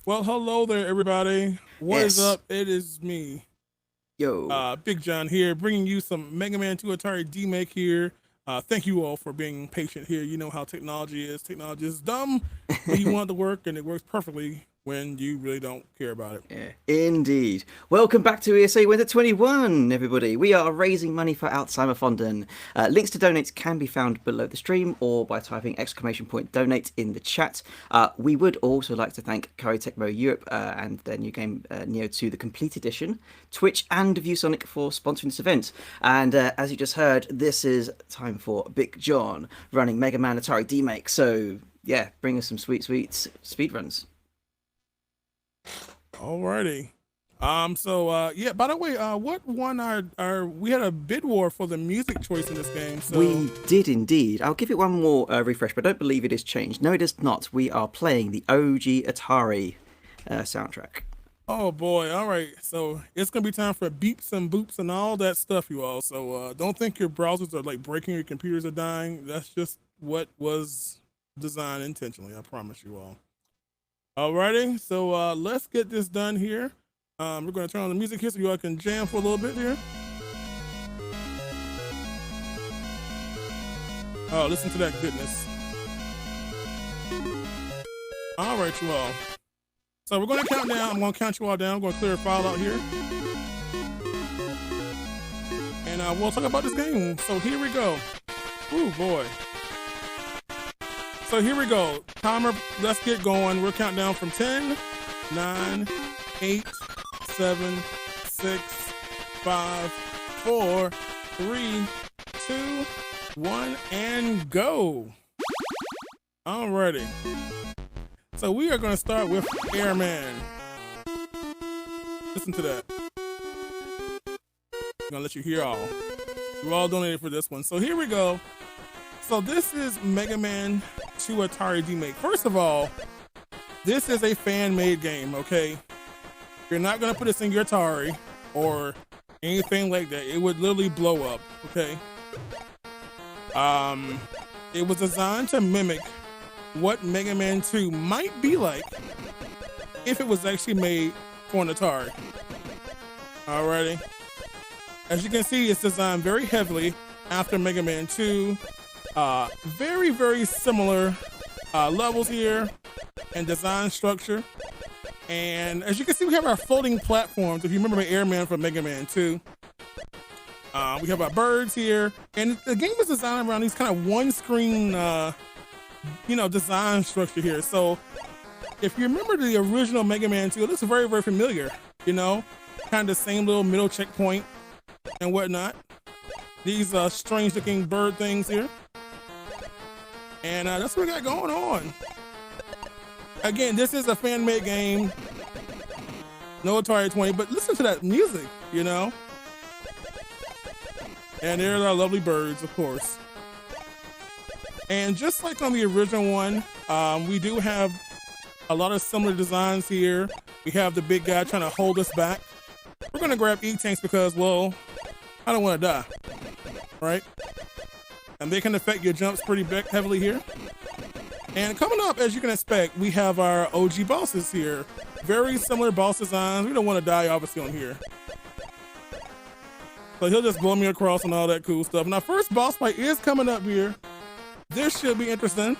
Well, hello there, everybody. What is Yes. up? It is me, Yo. BigJon here, bringing you some Mega Man 2 Atari Demake here. Thank you all for being patient here. You know how technology is. Technology is dumb when you want it to work, and it works perfectly when you really don't care about it. Yeah, indeed. Welcome back to ESA Winter 21, everybody. We are raising money for Alzheimer Fonden. Links to donate can be found below the stream or by typing exclamation point donate in the chat. We would also like to thank Koei Tecmo Europe and their new game Neo 2, the Complete Edition, Twitch and ViewSonic for sponsoring this event. And as you just heard, this is time for Big John running Mega Man Atari Demake. So yeah, bring us some sweet speedruns. Alrighty. Yeah, by the way, what won our we had a bid war for the music choice in this game, so We did indeed. I'll give it one more refresh, but I don't believe it has changed. No, it is not. We are playing the OG Atari soundtrack. oh boy, all right. So it's gonna be time for beeps and boops and all that stuff, you all. So don't think your browsers are like breaking, your computers are dying. That's just what was designed intentionally. I promise you all. Alrighty, so let's get this done here. We're gonna turn on the music here so you all can jam for a little bit here. Oh, listen to that goodness. All right, you all. So we're gonna count down. I'm gonna count you all down. I'm gonna clear a file out here. And we'll talk about this game. So here we go. Ooh, boy. So here we go. Timer, let's get going. We're counting down from 10, 9, 8, 7, 6, 5, 4, 3, 2, 1, and go. Alrighty. So we are going to start with Airman. Listen to that. I'm going to let you hear all. You all donated for this one. So here we go. So this is Mega Man 2 Atari Demake. First of all, this is a fan-made game, okay? You're not going to put this in your Atari or anything like that. It would literally blow up, okay? It was designed to mimic what Mega Man 2 might be like if it was actually made for an Atari. Alrighty. As you can see, it's designed very heavily after Mega Man 2. Very, very similar levels here and design structure. And as you can see, we have our floating platforms. If you remember Airman from Mega Man 2. We have our birds here. And the game is designed around these kind of one-screen design structure here. So if you remember the original Mega Man 2, it looks very, very familiar, kind of the same little middle checkpoint and whatnot. These strange looking bird things here. And that's what we got going on. Again, this is a fan-made game. No Atari 20, but listen to that music, And there's our lovely birds, of course. And just like on the original one, we do have a lot of similar designs here. We have the big guy trying to hold us back. We're gonna grab E-tanks because, well, I don't want to die, right? And they can affect your jumps pretty heavily here. And coming up, as you can expect, we have our OG bosses here. Very similar boss designs. We don't want to die, obviously, on here. So he'll just blow me across and all that cool stuff. And our first boss fight is coming up here. This should be interesting.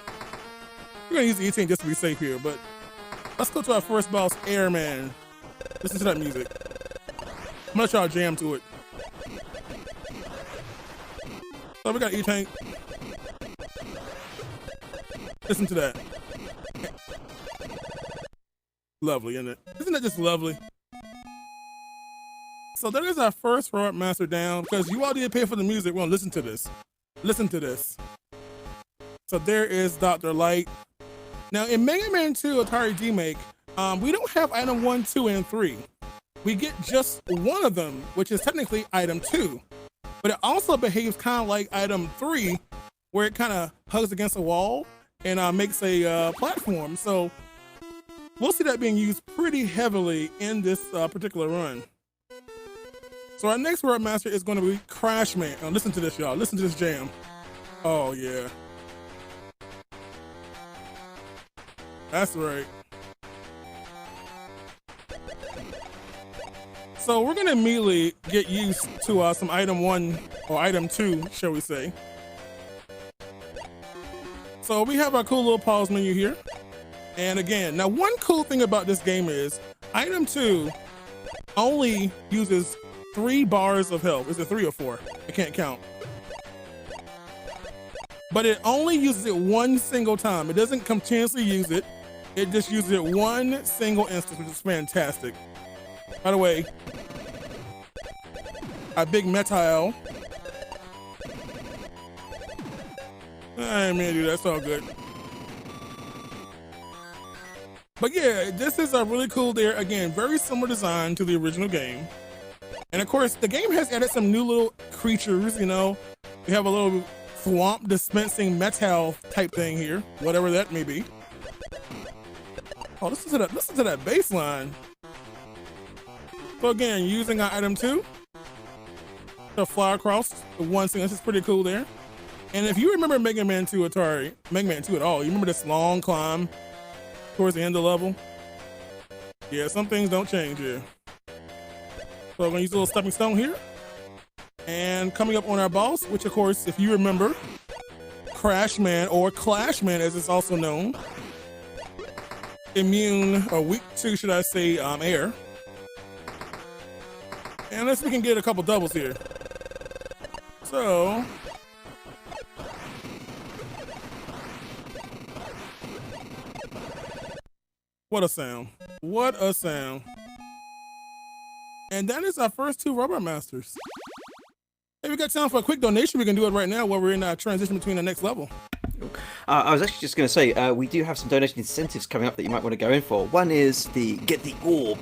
We're gonna use the E-tank just to be safe here, but let's go to our first boss, Airman. Listen to that music. I'm gonna try to jam to it. So we got E-tank. Listen to that. Lovely, isn't it? Isn't that just lovely? So there is our first Road Master down because you all did pay for the music. Well, listen to this. Listen to this. So there is Dr. Light. Now in Mega Man 2 Atari Demake, we don't have item 1, 2, and 3. We get just one of them, which is technically item 2. But it also behaves kind of like item 3, where it kind of hugs against a wall and makes a platform. So we'll see that being used pretty heavily in this particular run. So our next Road Master is going to be Crashman. Now listen to this, y'all. Listen to this jam. Oh, yeah. That's right. So we're gonna immediately get used to some item 1 or item 2, shall we say. So we have our cool little pause menu here. And again, now one cool thing about this game is item 2 only uses 3 bars of health. Is it 3 or 4? I can't count. But it only uses it one single time. It doesn't continuously use it. It just uses it one single instance, which is fantastic. By the way, a big metal. I didn't mean to do that, that's all good. But yeah, this is a really cool there. Again, very similar design to the original game. And of course, the game has added some new little creatures, you know. We have a little swamp dispensing metal type thing here, whatever that may be. Oh, listen to that bass line. So again, using our item 2 to fly across the one thing, this is pretty cool there. And if you remember Mega Man 2 Atari, Mega Man 2 at all, you remember this long climb towards the end of the level? Yeah, some things don't change here. So I'm gonna use a little stepping stone here. And coming up on our boss, which of course, if you remember, Crashman, or Clashman as it's also known, immune, or weak to, should I say, air. And unless we can get a couple doubles here. So, what a sound. What a sound. And that is our first 2 Robot Masters. Hey, we got time for a quick donation. We can do it right now while we're in our transition between the next level. I was actually just going to say, we do have some donation incentives coming up that you might want to go in for. One is the Get the Orb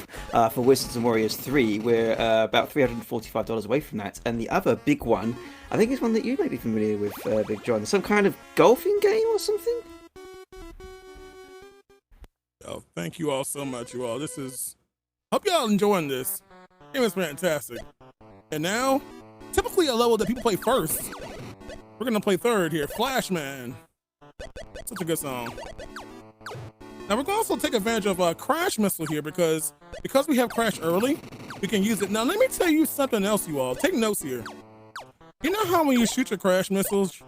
for Wizards and Warriors 3. We're about $345 away from that. And the other big one, I think is one that you may be familiar with, BigJon. Some kind of golfing game or something? Oh, thank you all so much, you all. This is... Hope y'all enjoying this. It was fantastic. And now, typically a level that people play first. We're gonna play third here, Flashman. Such a good song. Now we're gonna also take advantage of Crash Missile here because we have Crash early, we can use it. Now let me tell you something else, you all. Take notes here. You know how when you shoot your Crash Missiles,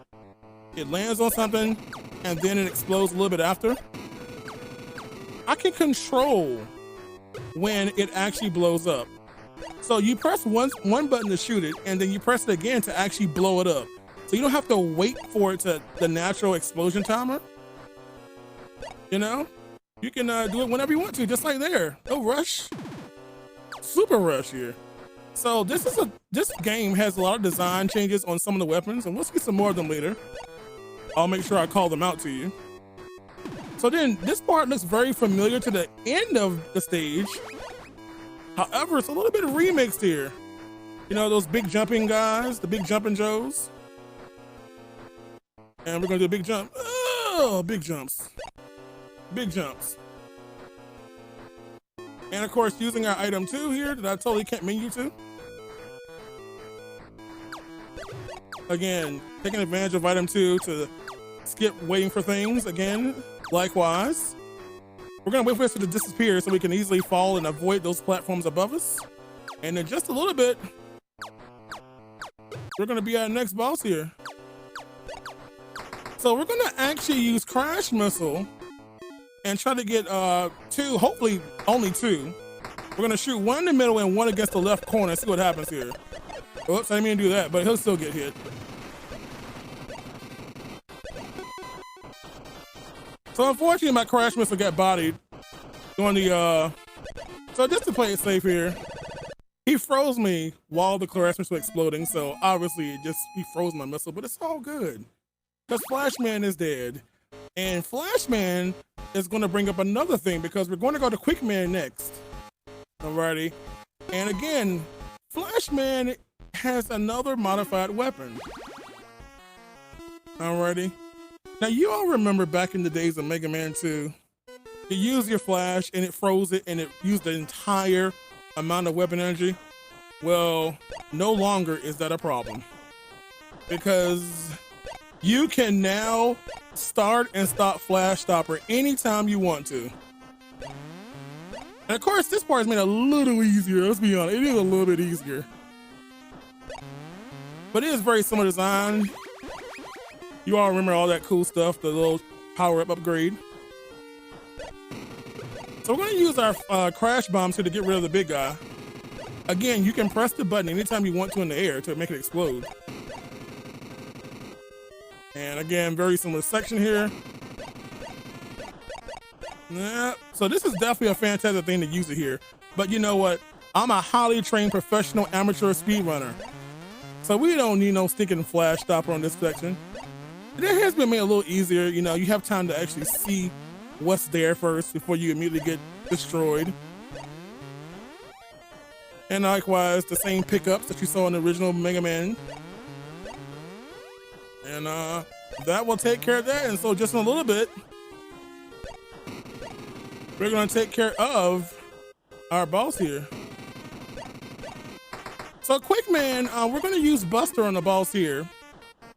it lands on something and then it explodes a little bit after? I can control when it actually blows up. So you press one button to shoot it, and then you press it again to actually blow it up. So you don't have to wait for it to the natural explosion timer. You know, you can do it whenever you want to, just like there. No rush, super rush here. So this game has a lot of design changes on some of the weapons, and we'll see some more of them later. I'll make sure I call them out to you. So then this part looks very familiar to the end of the stage. However, it's a little bit remixed here. You know, those big jumping guys, the big jumping Joes. And we're gonna do a big jump. Oh, big jumps. Big jumps. And of course, using our item 2 here that I totally can't menu to. Again, taking advantage of item 2 to skip waiting for things. Again, likewise. We're gonna wait for this to disappear so we can easily fall and avoid those platforms above us. And in just a little bit, we're gonna be our next boss here. So we're gonna actually use Crash Missile and try to get 2, hopefully only 2. We're gonna shoot one in the middle and one against the left corner, see what happens here. Oops, I didn't mean to do that, but he'll still get hit. So unfortunately, my Crash Missile got bodied during the, so just to play it safe here, he froze me while the Crash Missile was exploding, so obviously he froze my missile, but it's all good. Because Flashman is dead. And Flashman is going to bring up another thing because we're going to go to Quickman next. Alrighty. And again, Flashman has another modified weapon. Alrighty. Now you all remember back in the days of Mega Man 2, you used your flash and it froze it and it used the entire amount of weapon energy. Well, no longer is that a problem. Because you can now start and stop Flash Stopper anytime you want to. And of course, this part is made a little easier. Let's be honest, it is a little bit easier. But it is very similar design. You all remember all that cool stuff, the little power-up upgrade. So we're gonna use our crash bombs here to get rid of the big guy. Again, you can press the button anytime you want to in the air to make it explode. And again, very similar section here. Yeah, so this is definitely a fantastic thing to use it here. But you know what? I'm a highly trained professional amateur speedrunner. So we don't need no stinking flash stopper on this section. It has been made a little easier. You know, you have time to actually see what's there first before you immediately get destroyed. And likewise, the same pickups that you saw in the original Mega Man. And that will take care of that. And so just in a little bit, we're gonna take care of our boss here. So quick man, we're gonna use Buster on the boss here.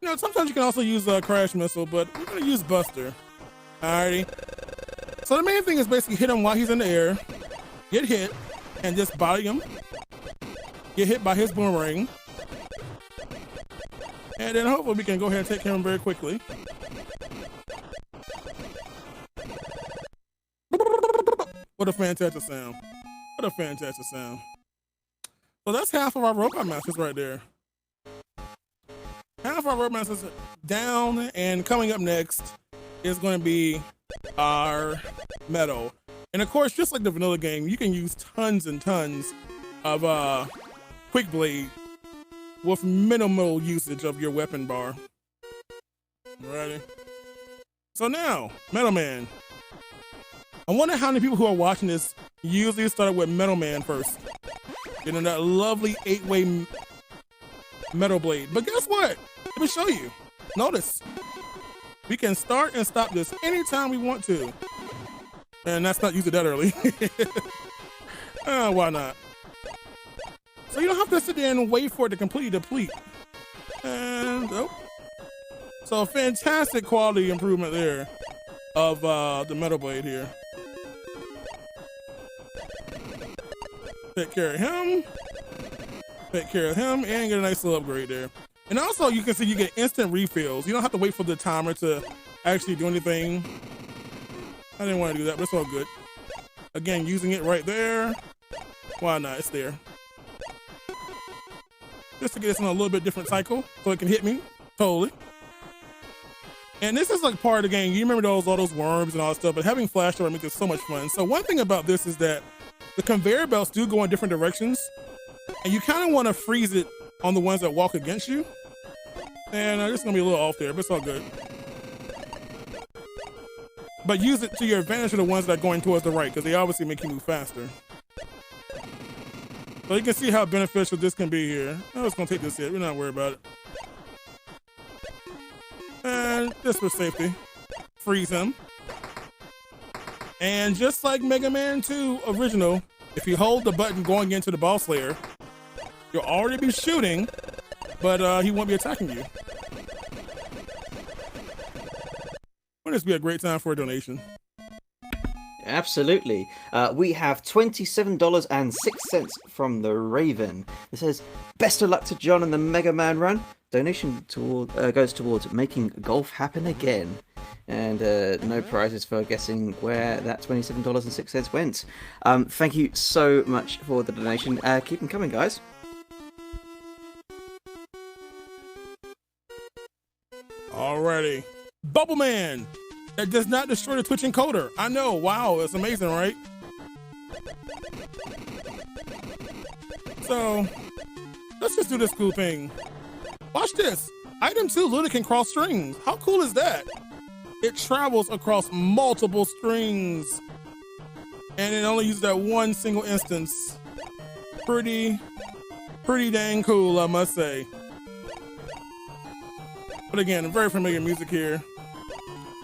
You know, sometimes you can also use a crash missile, but we're gonna use Buster. Alrighty. So the main thing is basically hit him while he's in the air, get hit, and just body him. Get hit by his boomerang. And then hopefully we can go ahead and take care of him very quickly. What a fantastic sound. What a fantastic sound. So that's half of our Robot Masters right there. Half of our Robot Masters down, and coming up next is going to be our Metal. And of course, just like the vanilla game, you can use tons and tons of Quick Blade with minimal usage of your weapon bar. Ready? So now, Metal Man. I wonder how many people who are watching this usually started with Metal Man first. Getting that lovely 8-way metal blade. But guess what? Let me show you. Notice. We can start and stop this anytime we want to. And that's not using that early. Why not? So you don't have to sit there and wait for it to completely deplete. And oh. So fantastic quality improvement there of the metal blade here. Take care of him. Take care of him and get a nice little upgrade there. And also you can see you get instant refills. You don't have to wait for the timer to actually do anything. I didn't want to do that, but it's all good. Again, using it right there. Why not? It's there. Just to get us in a little bit different cycle so it can hit me. Totally. And this is like part of the game. You remember all those worms and all that stuff, but having flash door makes it so much fun. So one thing about this is that the conveyor belts do go in different directions, and you kind of want to freeze it on the ones that walk against you. And it's gonna be a little off there, but it's all good. But use it to your advantage for the ones that are going towards the right, because they obviously make you move faster. So you can see how beneficial this can be here. I'm just gonna take this hit, we're not worried about it. And just for safety, freeze him. And just like Mega Man 2 original, if you hold the button going into the boss layer, you'll already be shooting, but he won't be attacking you. Wouldn't this be a great time for a donation? Absolutely. We have $27.06 from the Raven. It says, best of luck to John and the Mega Man run. Donation goes towards making golf happen again. And no prizes for guessing where that $27.06 went. Thank you so much for the donation. Keep them coming, guys. Alrighty. Bubble Man! That does not destroy the Twitch encoder. I know, wow, it's amazing, right? So, let's just do this cool thing. Watch this. Item 2 literally can cross strings. How cool is that? It travels across multiple strings. And it only uses that one single instance. Pretty dang cool, I must say. But again, very familiar music here.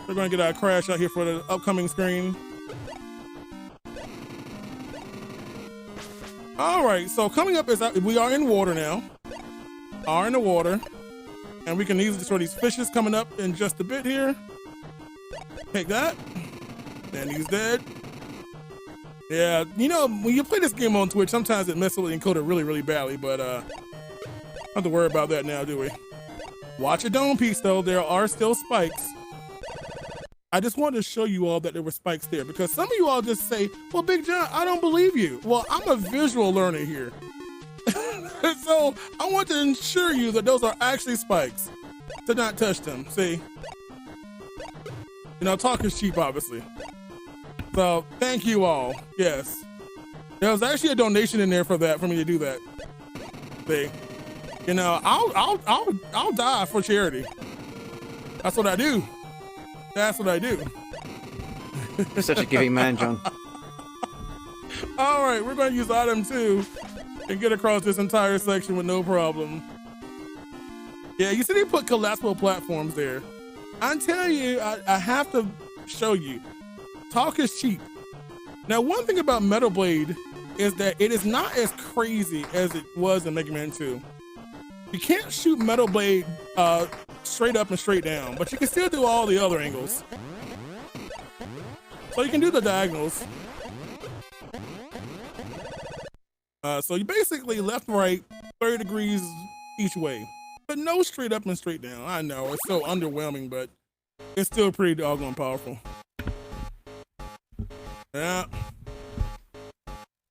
We're going to get our crash out here for the upcoming screen. All right, so coming up is we are in water now. Are in the water. And we can easily destroy these fishes coming up in just a bit here. Take that. And he's dead. Yeah, you know, when you play this game on Twitch, sometimes it messes with the encoder really, really badly, but don't have to worry about that now, do we? Watch your dome piece, though. There are still spikes. I just wanted to show you all that there were spikes there, because some of you all just say, well, BigJon, I don't believe you. Well, I'm a visual learner here. So I want to ensure you that those are actually spikes. To not touch them, see? You know, talk is cheap, obviously. So thank you all. Yes, there was actually a donation in there for that, for me to do that. See, you know, I'll die for charity. That's what I do. That's what I do. You're such a giving man, John. All right, we're going to use item 2 and get across this entire section with no problem. Yeah, you see they put collapsible platforms there. I'm telling you, I have to show you. Talk is cheap. Now, one thing about Metal Blade is that it is not as crazy as it was in Mega Man 2. You can't shoot Metal Blade straight up and straight down, but you can still do all the other angles. So you can do the diagonals. So you basically left, right, 30 degrees each way, but no straight up and straight down. I know, it's so underwhelming, but it's still pretty doggone powerful. Yeah.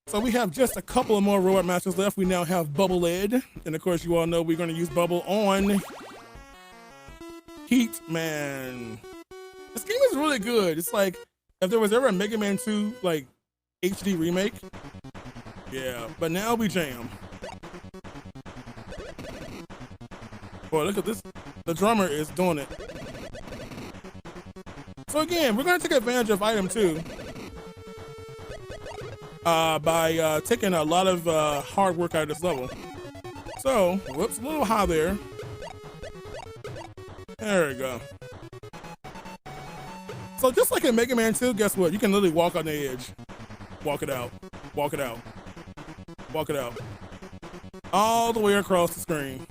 So we have just a couple of more Robot Masters left. We now have Bubble Lead. And of course, you all know we're going to use Bubble on Heat Man. This game is really good. It's like, if there was ever a Mega Man 2, like, HD remake. Yeah, but now we jam. Boy, look at this. The drummer is doing it. So again, we're going to take advantage of item 2. By taking a lot of hard work out of this level. So, whoops, a little high there. There we go. So just like in Mega Man 2, guess what? You can literally walk on the edge. Walk it out. Walk it out. Walk it out. All the way across the screen.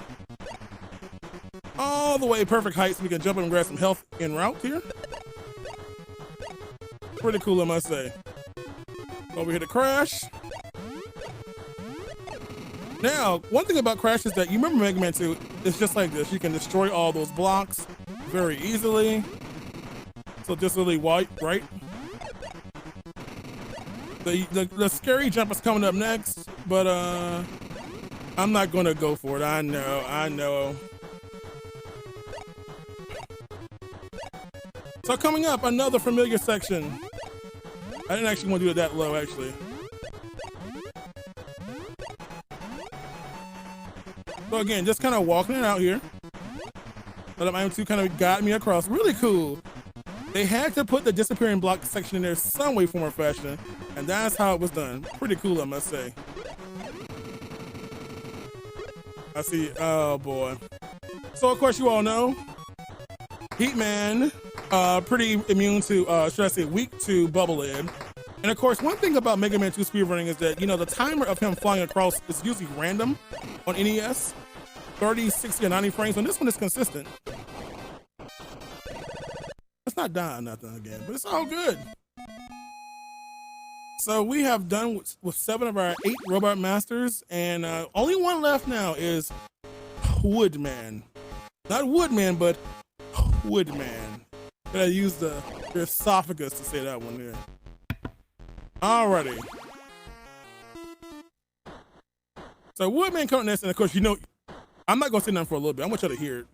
All the way perfect height so we can jump up and grab some health en route here. Pretty cool, I must say. Over here to Crash. Now, one thing about Crash is that you remember Mega Man 2, it's just like this. You can destroy all those blocks very easily. So just really white, right? The scary jump is coming up next, but I'm not gonna go for it. I know. So coming up, another familiar section. I didn't actually want to do it that low, actually. So again, just kind of walking it out here. But item 2 kind of got me across. Really cool. They had to put the disappearing block section in there some way, form, or fashion, and that's how it was done. Pretty cool, I must say. I see. Oh boy. So of course you all know, Heatman, pretty immune to, should I say, weak to Bubble Lead. And of course, one thing about Mega Man 2 speedrunning is that, you know, the timer of him flying across is usually random on NES. 30, 60, or 90 frames. On this one, it's consistent. It's not dying nothing again, but it's all good. So we have done with 7 of our 8 Robot Masters, and only one left now is Woodman. Not Woodman, but Woodman. Gotta use your esophagus to say that one there. Alrighty. So Woodman coming next, and of course, you know, I'm not gonna say nothing for a little bit. I want y'all to hear it.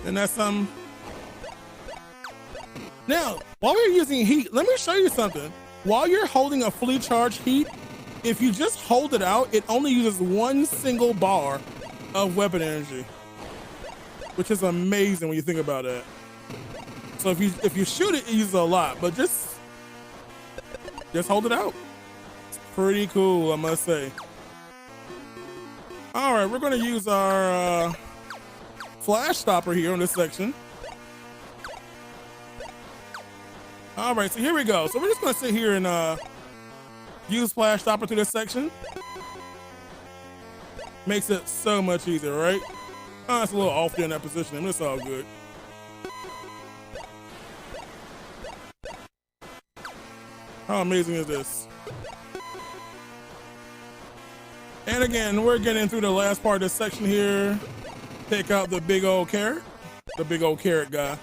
And that's now, while we're using heat, let me show you something. While you're holding a fully charged heat, if you just hold it out, it only uses 1 single bar of weapon energy, which is amazing when you think about it. So if you shoot it, it uses a lot, but just hold it out. It's pretty cool, I must say. All right, we're gonna use our flash stopper here on this section. All right, so here we go. So we're just gonna sit here and use Flash Stopper through this section. Makes it so much easier, right? Oh, it's a little off there in that position, but it's all good. How amazing is this? And again, we're getting through the last part of this section here. Take out the big old carrot. The big old carrot guy.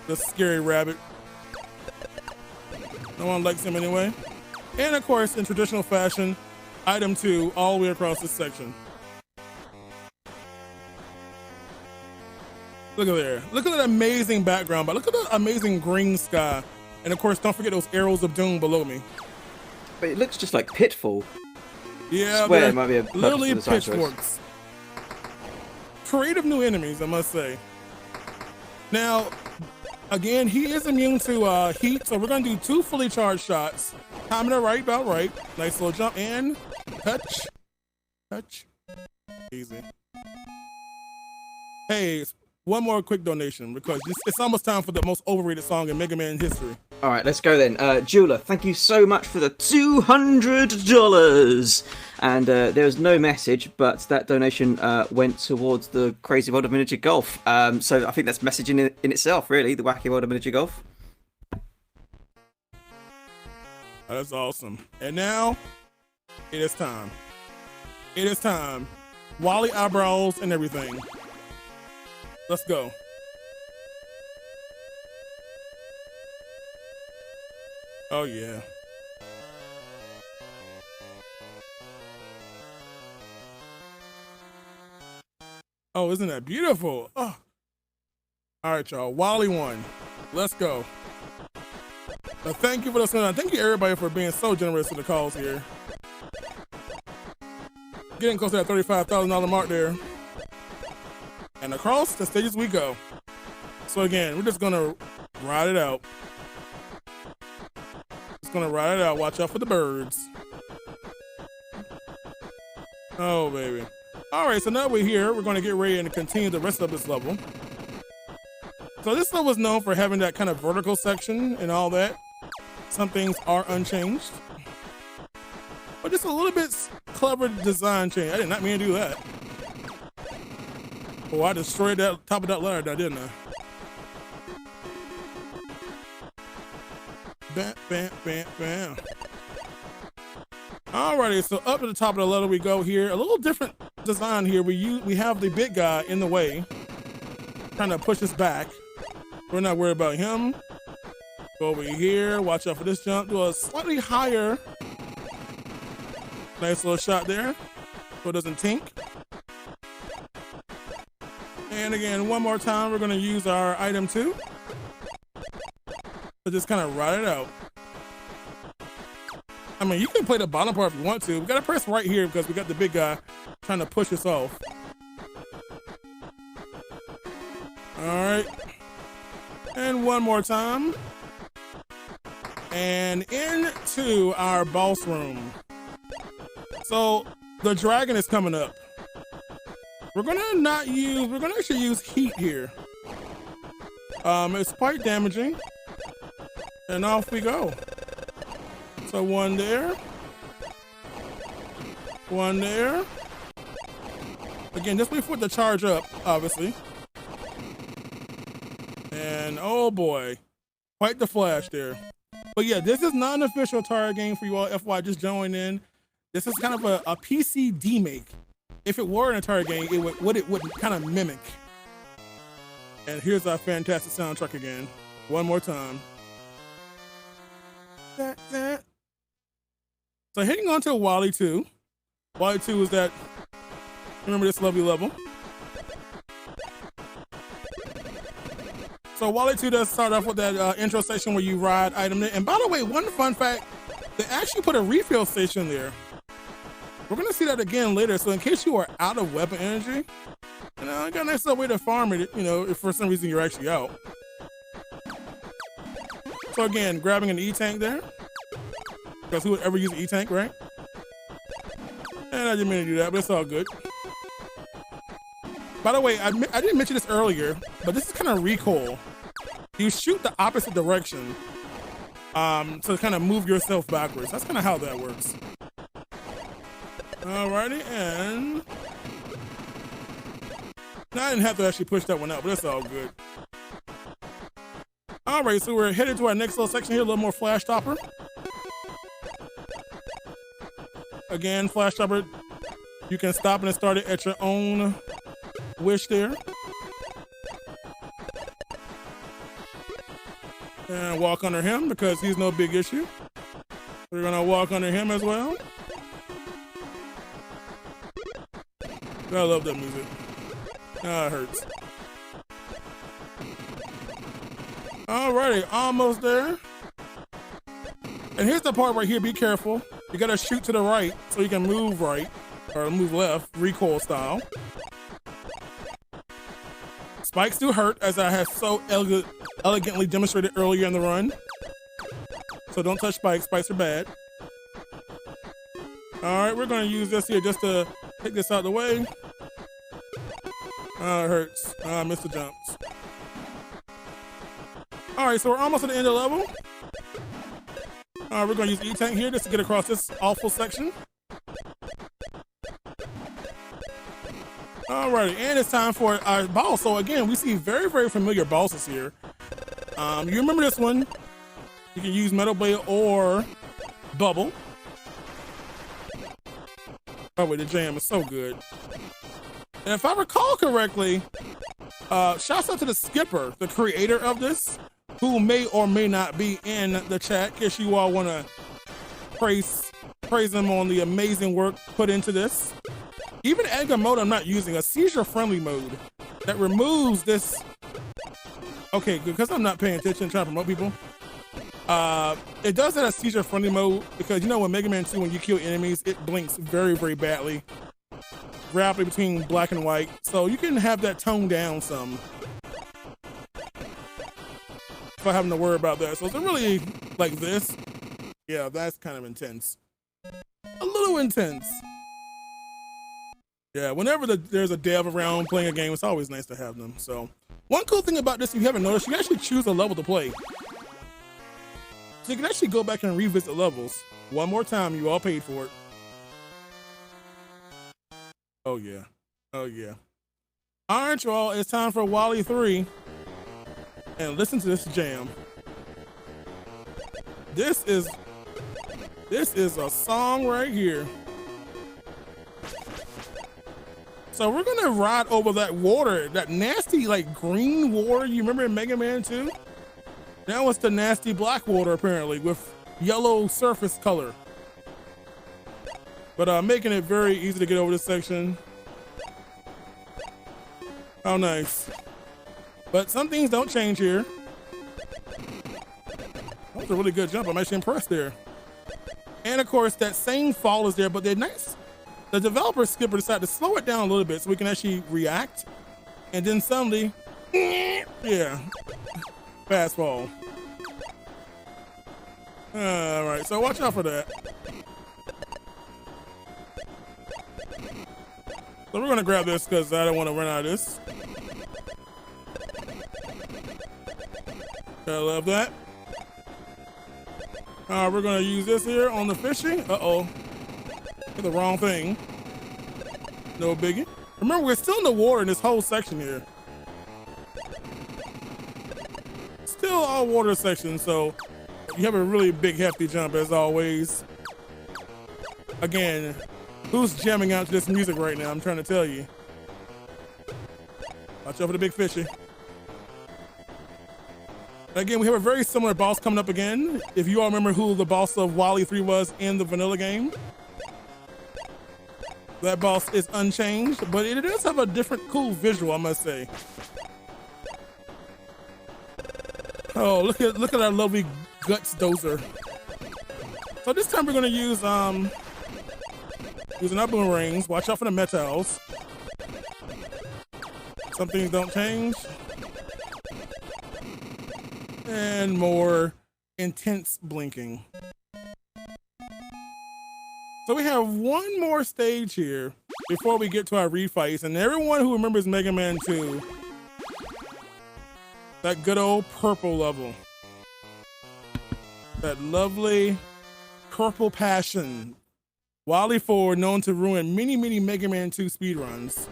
The scary rabbit. No one likes him anyway. And of course, in traditional fashion, item 2 all the way across this section. Look at there. Look at that amazing background, but look at that amazing green sky. And of course, don't forget those arrows of doom below me. But it looks just like Pitfall. Yeah, I swear it might be a literally design choice. pitchforks. Creative new enemies, I must say. Now, again, he is immune to heat, so we're gonna do 2 fully charged shots. Timing it right, about right. Nice little jump and touch, touch, easy. Hey, one more quick donation because it's almost time for the most overrated song in Mega Man history. All right, let's go then. Jula, thank you so much for the $200. And there was no message, but that donation went towards the Crazy World of Miniature Golf. So I think that's messaging in itself, really, the Wacky World of Miniature Golf. That's awesome. And now, it is time. It is time. Wily eyebrows and everything. Let's go. Oh, yeah. Oh, isn't that beautiful? Oh. All right, y'all. Wily won. Let's go. But thank you for listening. Thank you, everybody, for being so generous with the calls here. Getting close to that $35,000 mark there. And across the stages we go. So again, we're just gonna ride it out. Just gonna ride it out. Watch out for the birds. Oh, baby. All right, so now we're here. We're gonna get ready and continue the rest of this level. So this level is known for having that kind of vertical section and all that. Some things are unchanged. But just a little bit clever design change. I did not mean to do that. Oh, I destroyed that top of that ladder, didn't I? Bam, bam, bam, bam. Alrighty, so up to the top of the ladder we go here. A little different design here. We have the big guy in the way, trying to push us back. We're not worried about him. Go over here. Watch out for this jump. Do a slightly higher. Nice little shot there, so it doesn't tink. And again, one more time, we're gonna use our item 2. So just kind of ride it out. I mean, you can play the bottom part if you want to. We gotta press right here because we got the big guy trying to push us off. All right. And one more time. And into our boss room. So the dragon is coming up. We're gonna actually use heat here. It's quite damaging. And off we go. So one there. One there. Again, just wait for it to charge up, obviously. And oh boy, quite the flash there. But yeah, this is not an official Atari game for you all, FY, just join in. This is kind of a PC Demake. If it were an Atari game, it would kind of mimic. And here's our fantastic soundtrack again. One more time. So heading on to Wily 2. Wily 2 is that, remember this lovely level. So Wily 2 does start off with that intro station where you ride item there. And by the way, one fun fact, they actually put a refill station there. We're gonna see that again later. So in case you are out of weapon energy, you know, I got a nice little way to farm it, you know, if for some reason you're actually out. So again, grabbing an E-tank there. Because who would ever use an E-tank, right? And I didn't mean to do that, but it's all good. By the way, I didn't mention this earlier, but this is kind of recoil. You shoot the opposite direction, to kind of move yourself backwards. That's kind of how that works. Alrighty, and now I didn't have to actually push that one out, but it's all good. All right, so we're headed to our next little section here, a little more flash stopper. Again, flash stopper, you can stop and start it at your own wish there. And walk under him because he's no big issue. We're gonna walk under him as well. I love that music. Ah, it hurts. Alrighty, almost there. And here's the part right here, be careful. You gotta shoot to the right so you can move right, or move left, recoil style. Spikes do hurt, as I have so elegantly demonstrated earlier in the run. So don't touch spikes, spikes are bad. Alright, we're gonna use this here just to take this out of the way. Oh, it hurts. I missed the jumps. Alright, so we're almost at the end of the level. Alright, we're gonna use E-Tank here just to get across this awful section. Alrighty, and it's time for our boss. So again, we see very, very familiar bosses here. You remember this one? You can use Metal Blade or Bubble. Oh wait, the jam is so good. And if I recall correctly, shouts out to the skipper, the creator of this, who may or may not be in the chat, in case you all want to praise him on the amazing work put into this. Even anger mode I'm not using, a seizure-friendly mode that removes this. Okay, because I'm not paying attention trying to promote people. It does that as seizure-friendly mode because, you know, in Mega Man 2, when you kill enemies, it blinks very, very badly. Rapidly between black and white. So you can have that toned down some. Without having to worry about that. So it's really like this. Yeah, that's kind of intense. A little intense. Yeah, whenever there's a dev around playing a game, it's always nice to have them. So one cool thing about this, if you haven't noticed, you can actually choose a level to play. So you can actually go back and revisit levels. One more time, you all paid for it. Oh yeah. Oh yeah. Alright, y'all, it's time for Wily 3. And listen to this jam. This is a song right here. So we're gonna ride over that water, that nasty like green water you remember in Mega Man 2? Now it's the nasty black water apparently with yellow surface color. But making it very easy to get over this section. Oh, nice. But some things don't change here. That was a really good jump. I'm actually impressed there. And of course, that same fall is there, but they're nice. The developer skipper decided to slow it down a little bit so we can actually react. And then suddenly, yeah, fast fall. All right, so watch out for that. So we're gonna grab this because I don't want to run out of this. I love that. We're gonna use this here on the fishing. Uh-oh. Did the wrong thing. No biggie. Remember, we're still in the water in this whole section here. Still all water section, so you have a really big hefty jump as always. Again, who's jamming out to this music right now? I'm trying to tell you. Watch out for the big fishy. Again, we have a very similar boss coming up again. If you all remember who the boss of Wily 3 was in the vanilla game. That boss is unchanged, but it does have a different cool visual, I must say. Oh, look at our lovely guts dozer. So this time we're gonna use using our boomerangs. Watch out for the metals. Some things don't change. And more intense blinking. So we have one more stage here before we get to our refights. And everyone who remembers Mega Man 2, that good old purple level. That lovely purple passion. Wily 4, known to ruin many, many Mega Man 2 speedruns.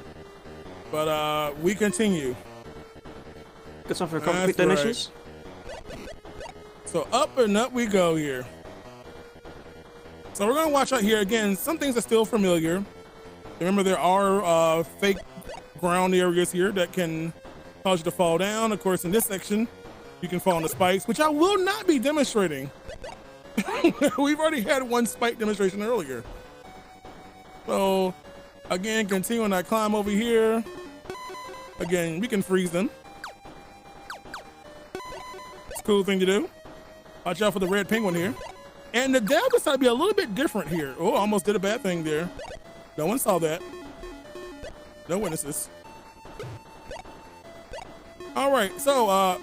But we continue. Good time for a couple quick donations. Right. So up and up we go here. So we're gonna watch out here again. Some things are still familiar. Remember, there are fake ground areas here that can cause you to fall down. Of course, in this section, you can fall on the spikes, which I will not be demonstrating. We've already had one spike demonstration earlier. So again, continuing that climb over here. Again, we can freeze them. It's a cool thing to do. Watch out for the red penguin here. And the dab decided to be a little bit different here. Oh, almost did a bad thing there. No one saw that. No witnesses. All right, so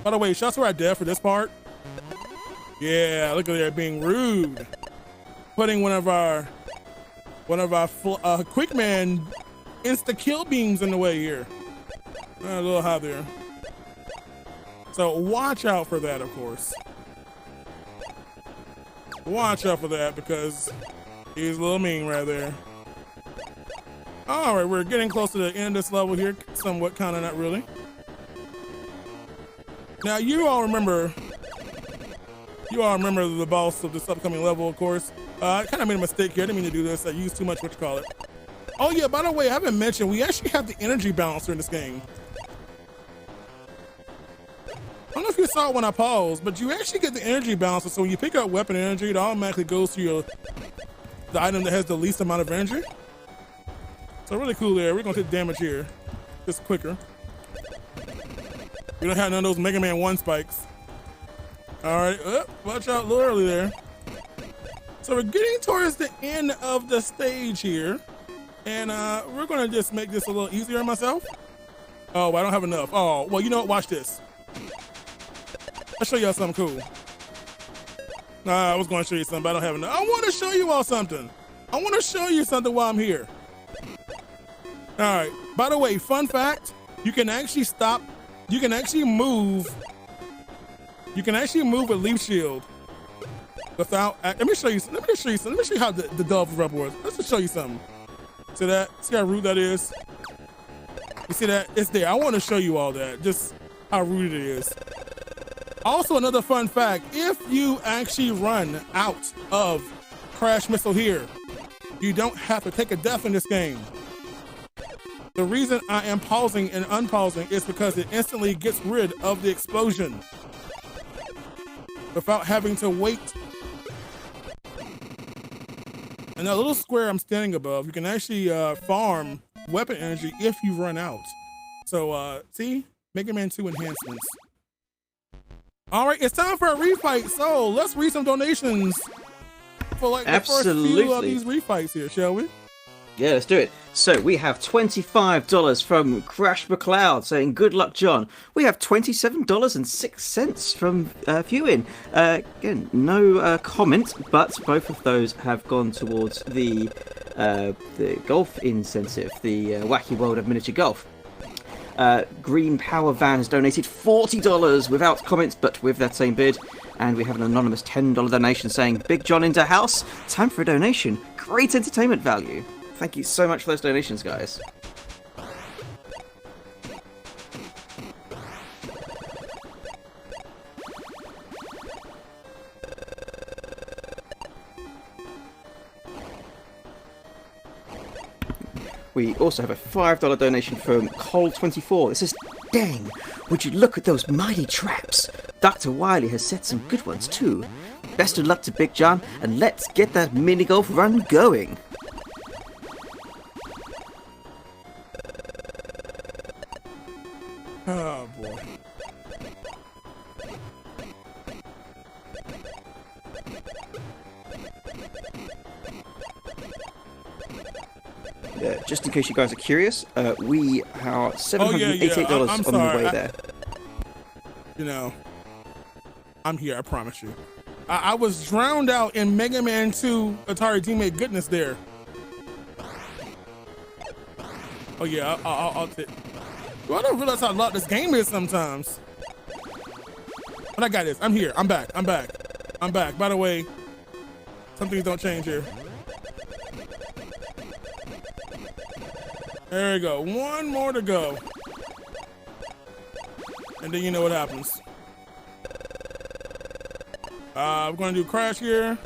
by the way, shots were at death for this part. Yeah, look at that being rude. Putting one of our quick man insta kill beams in the way here. A little high there. So watch out for that, of course. Watch out for that because he's a little mean right there. All right, we're getting close to the end of this level here. Somewhat, kind of, not really. Now, you all remember the boss of this upcoming level, of course. I kind of made a mistake here. I didn't mean to do this. I used too much, Oh yeah, by the way, I haven't mentioned, we actually have the energy balancer in this game. I don't know if you saw it when I paused, but you actually get the energy balancer. So when you pick up weapon energy, it automatically goes to the item that has the least amount of energy. So really cool there. We're gonna take damage here, just quicker. We don't have none of those Mega Man 1 spikes. All right, watch out a little early there. So we're getting towards the end of the stage here. And we're gonna just make this a little easier on myself. Oh, I don't have enough. Oh, well, you know what, watch this. I'll show y'all something cool. Nah, I was gonna show you something, but I don't have enough. I wanna show you all something. I wanna show you something while I'm here. All right, by the way, fun fact, you can actually move with leaf shield without, let me show you how the dove rub works. Let's just show you something. See that? See how rude that is? You see that? It's there. I want to show you all that, just how rude it is. Also, another fun fact, if you actually run out of Crash Missile here, you don't have to take a death in this game. The reason I am pausing and unpausing is because it instantly gets rid of the explosion without having to wait. And that little square I'm standing above, you can actually farm weapon energy if you run out. So see, Mega Man 2 enhancements. All right, it's time for a refight. So let's read some donations for like the first few of these refights here, shall we? Yeah, let's do it. So we have $25 from Crash McLeod saying, good luck, John. We have $27.06 from Fewin. Again, no comment, but both of those have gone towards the golf incentive, the Wacky World of Miniature Golf. Green Power Van has donated $40 without comments, but with that same bid. And we have an anonymous $10 donation saying, Big John into house. Time for a donation. Great entertainment value. Thank you so much for those donations, guys. We also have a $5 donation from Cole24. It says, dang, would you look at those mighty traps? Dr. Wily has set some good ones too. Best of luck to Big John, and let's get that mini golf run going. Oh boy. Just in case you guys are curious, we are $788 on the way there. You know, I'm here, I promise you. I was drowned out in Mega Man 2 Atari Demake goodness there. Oh yeah, I'll take. Well, I don't realize how loud this game is sometimes. But I got this. I'm here. I'm back. I'm back. By the way, some things don't change here. There we go. One more to go. And then you know what happens. We're going to do crash here.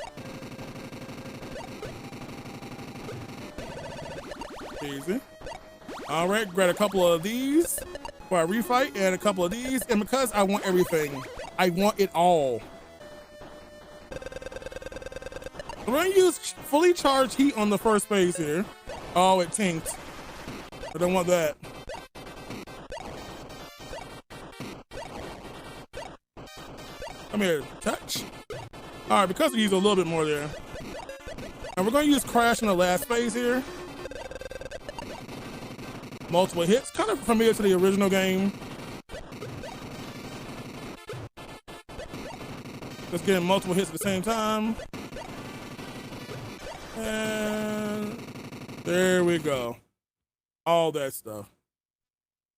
Easy. All right, grab a couple of these for a refight and a couple of these. And because I want everything, I want it all. I'm going to use fully charged heat on the first phase here. Oh, it tanked. I don't want that. Come here, touch. All right, because we use a little bit more there. And we're going to use crash in the last phase here. Multiple hits, kind of familiar to the original game. Just getting multiple hits at the same time. And there we go. All that stuff.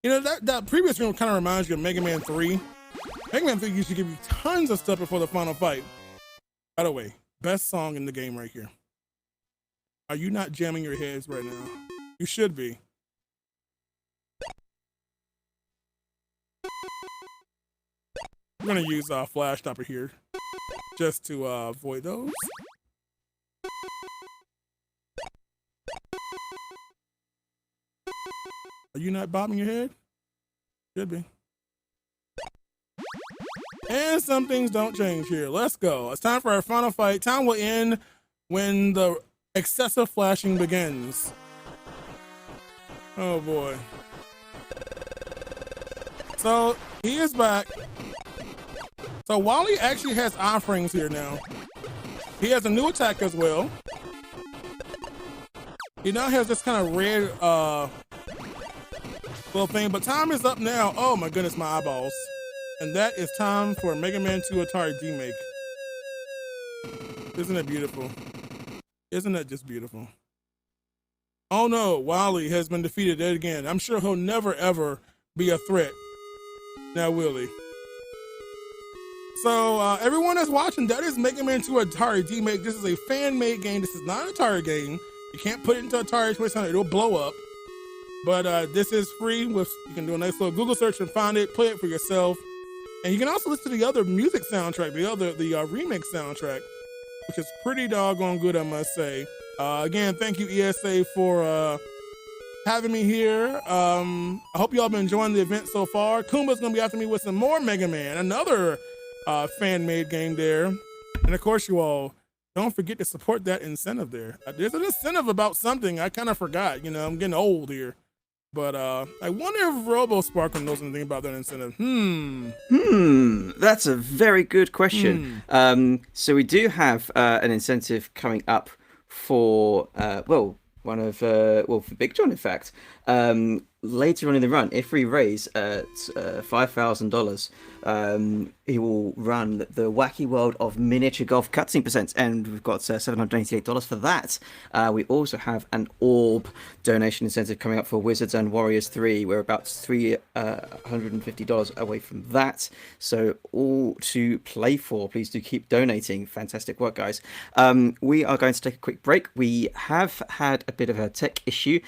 You know, that previous room kind of reminds you of Mega Man 3. Mega Man 3 used to give you tons of stuff before the final fight. By the way, best song in the game right here. Are you not jamming your heads right now? You should be. I'm gonna use Flash Stopper here just to avoid those. Are you not bobbing your head? Should be. And some things don't change here. Let's go. It's time for our final fight. Time will end when the excessive flashing begins. Oh boy. So he is back. So Wily actually has offerings here now. He has a new attack as well. He now has this kind of red little thing, but time is up now. Oh my goodness, my eyeballs. And that is time for Mega Man 2 Atari Demake. Isn't it beautiful? Isn't that just beautiful? Oh no, Wily has been defeated yet again. I'm sure he'll never ever be a threat. Now will he? So everyone that's watching, that is Mega Man 2 Atari Demake. This is a fan-made game. This is not an Atari game. You can't put it into Atari 2600. It'll blow up. But this is free. You can do a nice little Google search and find it. Play it for yourself. And you can also listen to the other music soundtrack, the remix soundtrack, which is pretty doggone good, I must say. Again, thank you, ESA, for having me here. I hope y'all been enjoying the event so far. Kumba's going to be after me with some more Mega Man, another fan-made game there. And of course, you all, don't forget to support that incentive there. There's an incentive about something. I kind of forgot. You know, I'm getting old here. But I wonder if RoboSparkle knows anything about that incentive. That's a very good question. So we do have an incentive coming up for, for BigJon, in fact. Later on in the run, if we raise $5,000, he will run the Wacky World of Miniature Golf Cutscene Percents, and we've got $788 for that. We also have an orb donation incentive coming up for Wizards and Warriors 3. We're about $350 away from that, so all to play for. Please do keep donating. Fantastic work, guys. We are going to take a quick break. We have had a bit of a tech issue,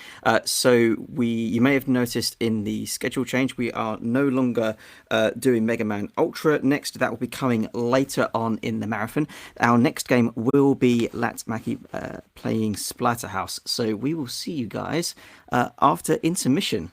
so you may have noticed in the schedule change, we are no longer doing Mega Man Ultra next. That will be coming later on in the marathon. Our next game will be Latmaki playing Splatterhouse. So we will see you guys after intermission.